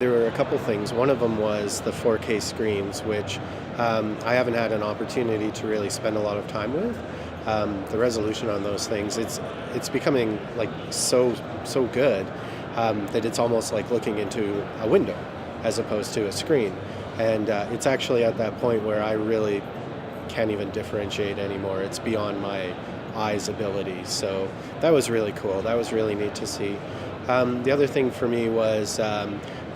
There were a couple things. One of them was the 4K screens, which I haven't had an opportunity to really spend a lot of time with. The resolution on those things, it's becoming like so good that it's almost like looking into a window as opposed to a screen. And it's actually at that point where I really can't even differentiate anymore. It's beyond my eyes' ability. So that was really cool. That was really neat to see. The other thing for me was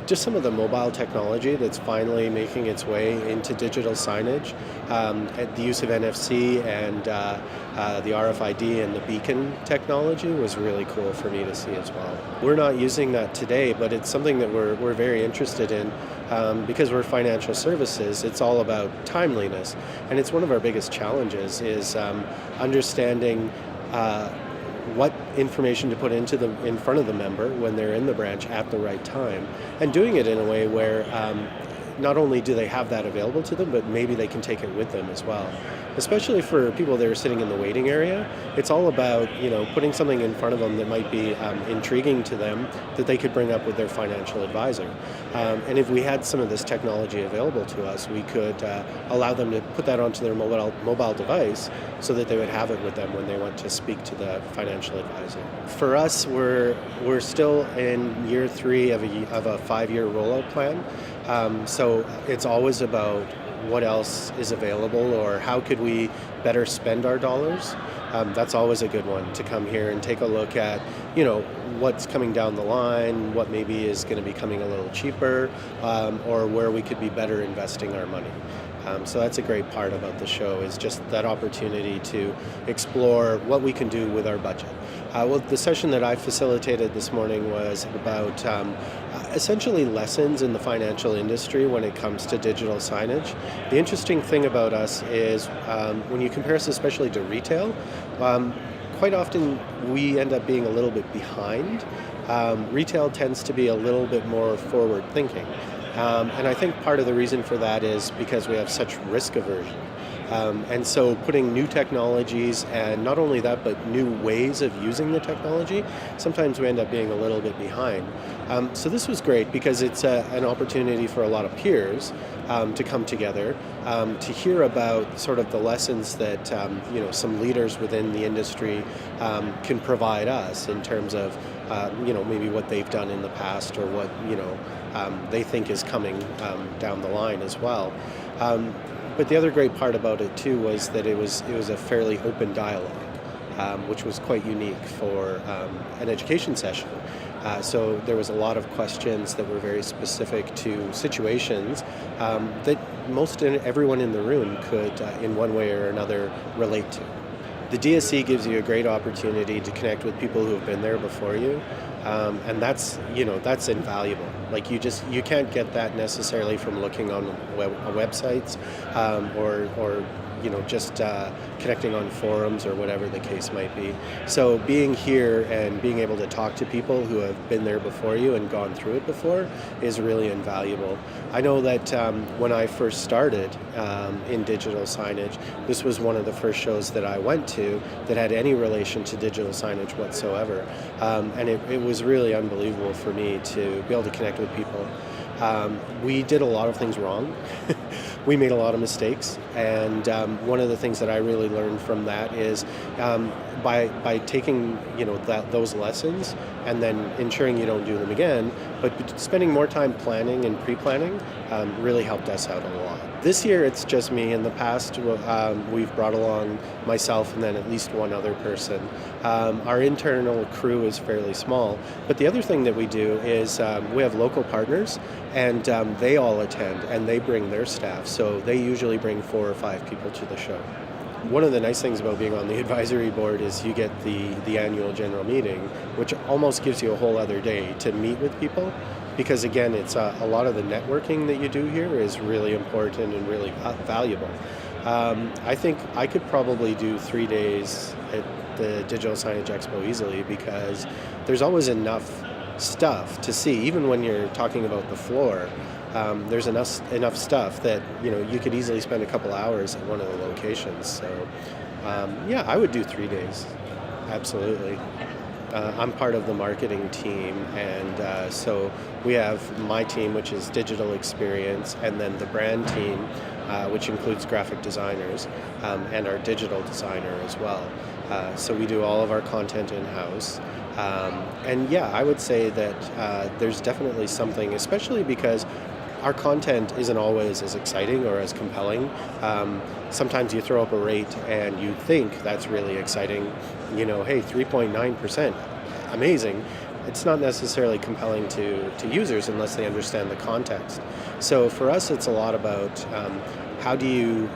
just some of the mobile technology that's finally making its way into digital signage. The use of NFC and the RFID and the beacon technology was really cool for me to see as well. We're not using that today, but it's something that we're very interested in because we're financial services. It's all about timeliness, and it's one of our biggest challenges is understanding what information to put in front of the member when they're in the branch at the right time, and doing it in a way where not only do they have that available to them, but maybe they can take it with them as well. Especially for people that are sitting in the waiting area, it's all about putting something in front of them that might be intriguing to them that they could bring up with their financial advisor. And if we had some of this technology available to us, we could allow them to put that onto their mobile device so that they would have it with them when they want to speak to the financial advisor. For us, we're still in year 3 of a 5-year rollout plan. So it's always about what else is available or how could we better spend our dollars. That's always a good one to come here and take a look at, what's coming down the line, what maybe is going to be coming a little cheaper, or where we could be better investing our money. So that's a great part about the show is just that opportunity to explore what we can do with our budget. Well, the session that I facilitated this morning was about essentially lessons in the financial industry when it comes to digital signage. The interesting thing about us is when you compare us especially to retail, quite often we end up being a little bit behind. Retail tends to be a little bit more forward thinking. And I think part of the reason for that is because we have such risk aversion. And so putting new technologies and not only that, but new ways of using the technology, sometimes we end up being a little bit behind. So this was great because it's an opportunity for a lot of peers to come together, to hear about sort of the lessons that some leaders within the industry can provide us in terms of maybe what they've done in the past or what they think is coming down the line as well. But the other great part about it too was that it was a fairly open dialogue, which was quite unique for an education session. So there was a lot of questions that were very specific to situations that everyone in the room could, in one way or another, relate to. The DSE gives you a great opportunity to connect with people who have been there before you, and that's invaluable. Like you can't get that necessarily from looking on websites or just connecting on forums or whatever the case might be. So being here and being able to talk to people who have been there before you and gone through it before is really invaluable. I know that when I first started in digital signage, this was one of the first shows that I went to that had any relation to digital signage whatsoever. And it was really unbelievable for me to be able to connect with people. We did a lot of things wrong. We made a lot of mistakes, and one of the things that I really learned from that is by taking those lessons and then ensuring you don't do them again, but spending more time planning and pre-planning really helped us out a lot. This year it's just me. In the past we've brought along myself and then at least one other person. Our internal crew is fairly small, but the other thing that we do is we have local partners, and they all attend and they bring their staff, so they usually bring 4 or 5 people to the show. One of the nice things about being on the advisory board is you get the annual general meeting, which almost gives you a whole other day to meet with people, because again, it's a lot of the networking that you do here is really important and really valuable. I think I could probably do 3 days at the Digital Signage Expo easily, because there's always enough stuff to see. Even when you're talking about the floor, there's enough stuff that you could easily spend a couple hours at one of the locations. So I would do 3 days, absolutely. I'm part of the marketing team, and so we have my team, which is digital experience, and then the brand team, which includes graphic designers and our digital designer as well. So we do all of our content in-house. And yeah, I would say that there's definitely something, especially because our content isn't always as exciting or as compelling. Sometimes you throw up a rate and you think that's really exciting. Hey, 3.9%, amazing. It's not necessarily compelling to users unless they understand the context. So for us, it's a lot about how do you,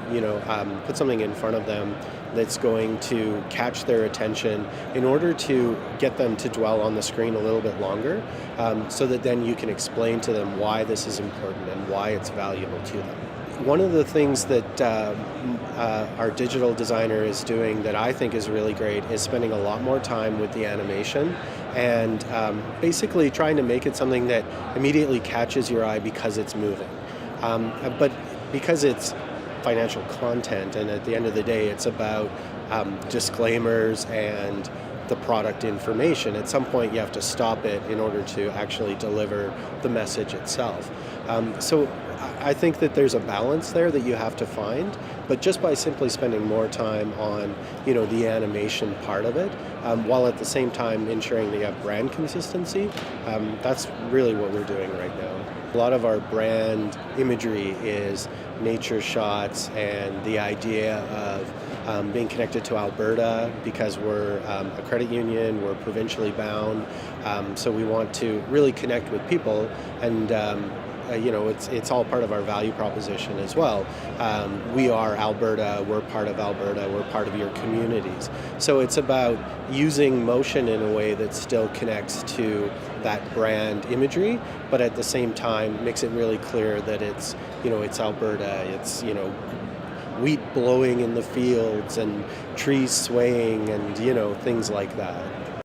put something in front of them that's going to catch their attention in order to get them to dwell on the screen a little bit longer, so that then you can explain to them why this is important and why it's valuable to them. One of the things that our digital designer is doing that I think is really great is spending a lot more time with the animation and basically trying to make it something that immediately catches your eye because it's moving. But because it's financial content, and at the end of the day it's about disclaimers and the product information, at some point you have to stop it in order to actually deliver the message itself. So I think that there's a balance there that you have to find, but just by simply spending more time on the animation part of it, while at the same time ensuring that you have brand consistency, that's really what we're doing right now. A lot of our brand imagery is nature shots and the idea of being connected to Alberta because we're a credit union, we're provincially bound, so we want to really connect with people, and it's all part of our value proposition as well. We are Alberta, we're part of Alberta, we're part of your communities. So it's about using motion in a way that still connects to that brand imagery, but at the same time makes it really clear that it's Alberta, it's wheat blowing in the fields and trees swaying and things like that.